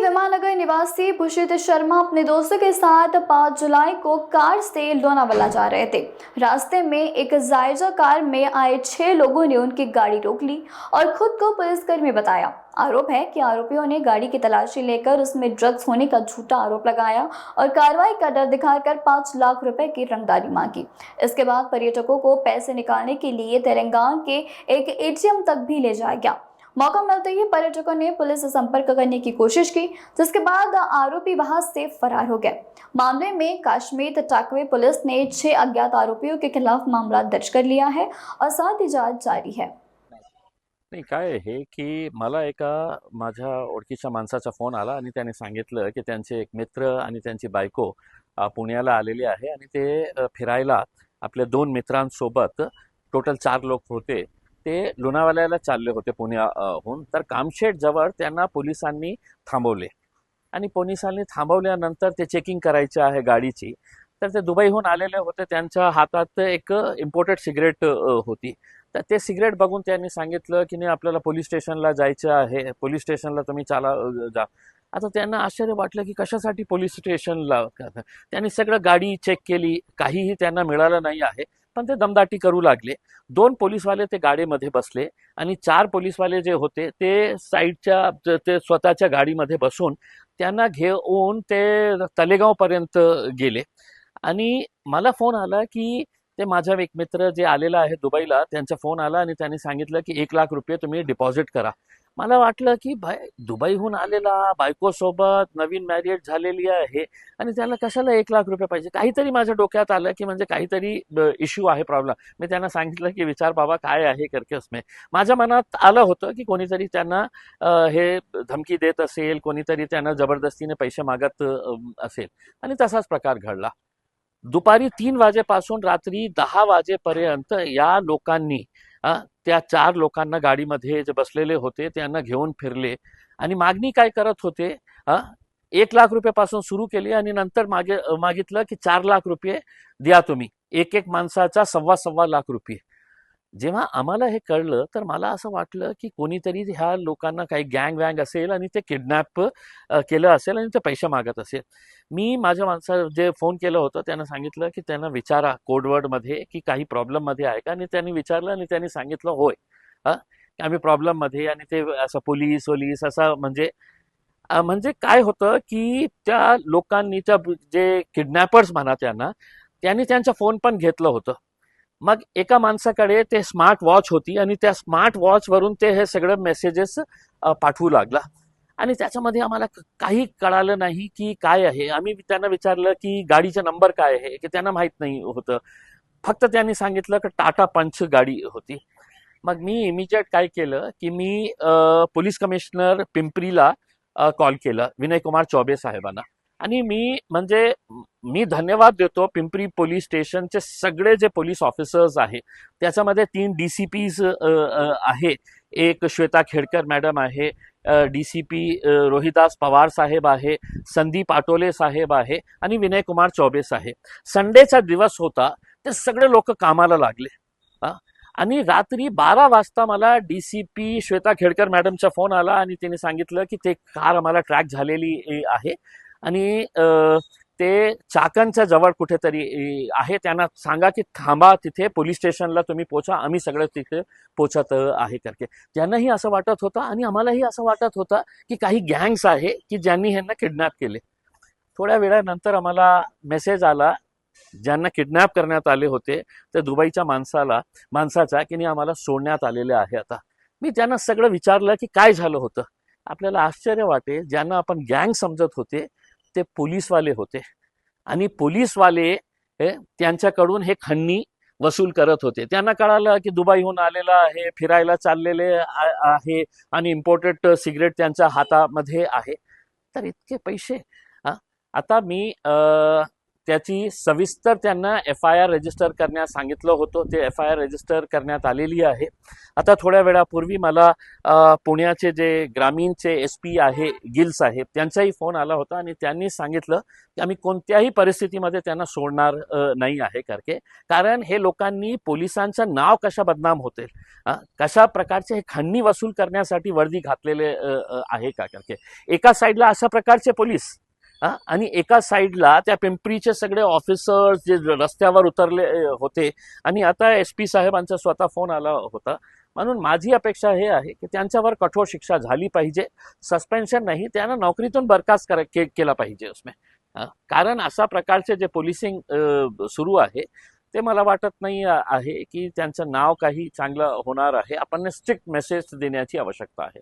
विमाननगर निवासी भूषित शर्मा अपने दोस्तों के साथ 5 जुलाई को कार से लोनावाला जा रहे थे। रास्ते में एक जायजा कार में आए 6 लोगों ने उनकी गाड़ी रोक ली और खुद को पुलिसकर्मी बताया। आरोप है कि आरोपियों ने गाड़ी की तलाशी लेकर उसमें ड्रग्स होने का झूठा आरोप लगाया और कार्रवाई का डर दिखाकर 5 लाख रुपए की रंगदारी मांगी। इसके बाद पर्यटकों को पैसे निकालने के लिए तेलंगाना के एक एटीएम तक भी ले जाया गया। मौका मिलते ही पर्यटकों ने पुलिस से संपर्क करने की कोशिश की, जिसके बाद आरोपी वहां से फरार हो गए। मामले में काश्मीर टाकवे पुलिस ने 6 अज्ञात आरोपियों के खिलाफ मामला दर्ज कर लिया है और साथ ही जांच जारी है। नाही काय आहे की मला एका माझ्या ओळखीच्या माणसाचा फोन आला आणि त्याने सांगितलं की त्यांचे एक मित्र आणि त्यांची बायको पुण्याला आलेली आहे आणि ते फिरायला आपल्या 2 मित्रांसोबत टोटल 4 लोक होते, ते लोणावळ्याला चालले होते पुण्याहून। तर कामशेट जवळ त्यांना पोलिसांनी थांबवले आणि पोलिसांनी थांबवल्यानंतर ते चेकिंग करायचे आहे गाडीची। तर ते दुबईहून आलेले होते, त्यांच्या हातात एक इम्पोर्टेड सिगरेट होती। तर ते सिगरेट बघून त्यांनी सांगितलं की नाही आपल्याला पोलीस स्टेशनला जायचं आहे, पोलीस स्टेशनला तुम्ही जा। आता त्यांना आश्चर्य वाटलं की कशासाठी पोलीस स्टेशनला। त्यांनी सगळं गाडी चेक केली, काहीही त्यांना मिळालं नाही आहे, पण ते दमदाटी करू लागले। 2 पोलीसवाले ते गाडीमध्ये बसले आणि 4 पोलीसवाले जे होते ते साईडच्या ते स्वतःच्या गाडीमध्ये बसून त्यांना घेऊन ते तलेगावपर्यंत गेले आणि मला फोन आला की ते माझा एक मित्र जे आलेला आहे दुबईला, त्यांचा फोन आला आणि त्यांनी सांगितलं की 1 लाख रुपये तुम्ही डिपॉझिट करा। मला वाटलं की भाई दुबईहून आलेला, बायकोसोबत नवीन मॅरिड झालेली आहे आणि त्याला कशाला 1 लाख रुपये पाहिजे। काहीतरी माझ्या डोक्यात आलं की म्हणजे काहीतरी इश्यू आहे, प्रॉब्लेम। मी त्यांना सांगितलं की विचार बाबा काय आहे करके उसमें। माझ्या मनात आलं होतं की कोणीतरी त्यांना हे धमकी देत असेल, कोणीतरी त्यांना जबरदस्तीने पैसे मागत असेल आणि तसाच प्रकार घडला। दुपारी 3 वाजेपासून रात्री 10 वाजेपर्यंत या लोकांनी त्या 4 लोकांना गाडीमध्ये जे बसलेले होते त्यांना घेऊन फिरले आणि मागणी काय करत होते, 1 लाख रुपयापासून सुरू केली आणि नंतर मागितलं की 4 लाख रुपये द्या तुम्ही, एक माणसाचा 1.25 लाख रुपये। जेव्हा आम्हाला हे कळलं तर मला असं वाटलं की कोणीतरी ह्या लोकांना काही गँग असेल आणि ते किडनॅप केलं असेल आणि ते पैसे मागत असेल। मी माझ्या माणसाला जे फोन केलं होतं त्यांना सांगितलं की त्यांना विचारा कोडवर्डमध्ये की काही प्रॉब्लेममध्ये आहे का, आणि त्यांनी विचारलं आणि त्यांनी सांगितलं होय आम्ही प्रॉब्लेममध्ये, आणि ते असं पोलीस असं म्हणजे काय होतं की त्या लोकांनी त्या जे किडनॅपर्स म्हणा त्यांनी त्यांचा फोन पण घेतलं होतं। मग एका माणसाकडे ते स्मार्ट वॉच होती आणि त्या स्मार्ट वॉच वरून ते हे सगळं मेसेजेस पाठवू लागला आणि त्याच्यामध्ये आम्हाला काही कळालं नाही की काय आहे। आम्ही त्यांना विचारलं की गाडीचा नंबर काय आहे, की त्यांना माहित नाही होतं। फक्त त्यांनी सांगितलं की टाटा पंच गाडी होती। मग मी इमिजिएट काय केलं की मी पोलीस कमिशनर पिंपरीला कॉल केला, विनय कुमार चौबे साहेबांना। आणि मी धन्यवाद देतो पिंपरी पोलीस स्टेशनचे सगळे जे पोलीस ऑफिसर्स आहे, त्याच्यामध्ये 3 DCPs आहे, एक श्वेता खेडकर मॅडम आहे, DCP रोहिदास पवार साहेब आहे, संदीप आटोले साहेब आहे आणि विनय कुमार चौबे साहेब। संडेचा दिवस होता, ते सगळे लोक कामाला लागले आणि रात्री 12 वाजता मला DCP श्वेता खेडकर मॅडमचा फोन आला आणि तिने सांगितलं की ते कार आम्हाला ट्रॅक झालेली आहे आणि ते चाकणच्या जवळ कुठेतरी आहे, त्यांना सांगा की थांबा तिथे, पोलीस स्टेशनला तुम्ही पोचा, आम्ही सगळे तिथे पोचत आहे करके। त्यांनाही असं वाटत होतं आणि आम्हालाही असं वाटत होतं की काही गँग्स आहे की ज्यांनी ह्यांना किडनॅप केले। थोड्या वेळानंतर आम्हाला मेसेज आला, ज्यांना किडनॅप करण्यात आले होते ते दुबईच्या माणसाचा की नाही आम्हाला सोडण्यात आलेले आहे। आता मी त्यांना सगळं विचारलं की काय झालं होतं। आपल्याला आश्चर्य वाटेल, ज्यांना आपण गँग समजत होते ते पोलीसवाले होते आणि पोलीसवाले त्यांच्याकडून हे खंडणी वसूल करत होते। त्यांना कळालं की दुबईहून आलेला आहे, फिरायला चाललेले आहे आणि इम्पोर्टेड सिगरेट त्यांच्या हातामध्ये आहे, तर इतके पैसे। आता मी त्याची सविस्तर त्यांना FIR रजिस्टर करण्यास सांगितलं होतं. ते FIR रजिस्टर करण्यात आलेली आहे. आता थोड्या वेळापूर्वी मला पुण्याचे जे ग्रामीणचे SP आहे गिल साहेब त्यांचाही फोन आला होता आणि त्यांनी सांगितलं की आम्ही कोणत्याही परिस्थितीमध्ये त्यांना सोडणार नाही आहे करके, कारण हे लोकांनी पोलिसांचं नाव कशा बदनाम होते, कशा प्रकारचे हे खंडणी वसूल करण्यासाठी वर्दी घातलेले आहे का करके. एका साईडला अशा प्रकारचे पोलीस आणि एका साईडला त्या पिंपरीचे सगळे ऑफिसर्स जे रस्त्यावर उतरले होते आणि आता SP साहेबांचा स्वतः फोन आला होता. म्हणून माझी अपेक्षा हे आहे की त्यांच्यावर कठोर शिक्षा झाली पाहिजे, सस्पेन्शन नाही, त्यांना नोकरीतून बरखास्त केला पाहिजे उसमें. कारण अशा प्रकारचे जे पोलिसिंग सुरू आहे ते मला वाटत नाही आहे की त्यांचं नाव काही चांगलं होणार आहे. आपण स्ट्रिक्ट मेसेज देण्याची आवश्यकता आहे.